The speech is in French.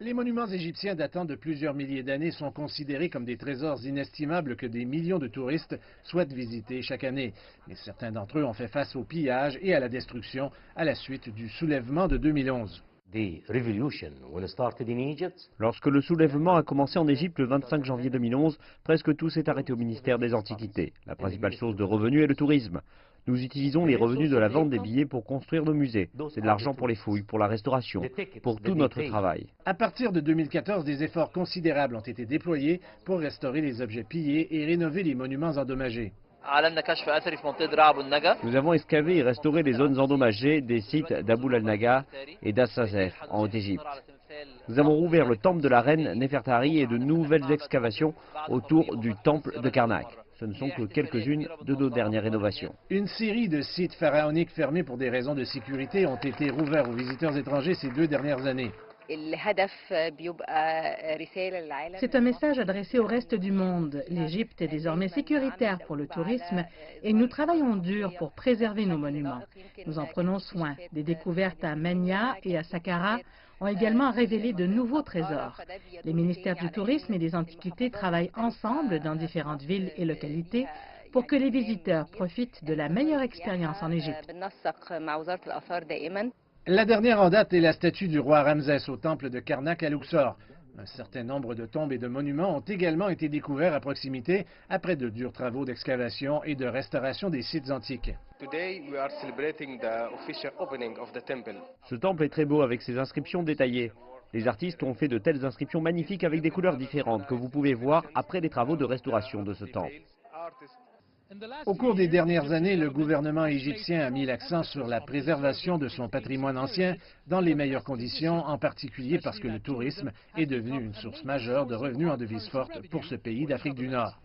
Les monuments égyptiens datant de plusieurs milliers d'années sont considérés comme des trésors inestimables que des millions de touristes souhaitent visiter chaque année. Mais certains d'entre eux ont fait face au pillage et à la destruction à la suite du soulèvement de 2011. Lorsque le soulèvement a commencé en Égypte le 25 janvier 2011, presque tout s'est arrêté au ministère des Antiquités. La principale source de revenus est le tourisme. Nous utilisons les revenus de la vente des billets pour construire nos musées. C'est de l'argent pour les fouilles, pour la restauration, pour tout notre travail. À partir de 2014, des efforts considérables ont été déployés pour restaurer les objets pillés et rénover les monuments endommagés. Nous avons excavé et restauré les zones endommagées des sites d'Abou al-Naga et d'As-Sazef, en Haute-Égypte. Nous avons rouvert le temple de la reine Nefertari et de nouvelles excavations autour du temple de Karnak. Ce ne sont que quelques-unes de nos dernières rénovations. Une série de sites pharaoniques fermés pour des raisons de sécurité ont été rouverts aux visiteurs étrangers ces 2 dernières années. C'est un message adressé au reste du monde. L'Égypte est désormais sécuritaire pour le tourisme et nous travaillons dur pour préserver nos monuments. Nous en prenons soin. Des découvertes à Mania et à Saqqara ont également révélé de nouveaux trésors. Les ministères du tourisme et des antiquités travaillent ensemble dans différentes villes et localités pour que les visiteurs profitent de la meilleure expérience en Égypte. La dernière en date est la statue du roi Ramsès au temple de Karnak à Luxor. Un certain nombre de tombes et de monuments ont également été découverts à proximité après de durs travaux d'excavation et de restauration des sites antiques. Ce temple est très beau avec ses inscriptions détaillées. Les artistes ont fait de telles inscriptions magnifiques avec des couleurs différentes que vous pouvez voir après les travaux de restauration de ce temple. Au cours des dernières années, le gouvernement égyptien a mis l'accent sur la préservation de son patrimoine ancien dans les meilleures conditions, en particulier parce que le tourisme est devenu une source majeure de revenus en devises fortes pour ce pays d'Afrique du Nord.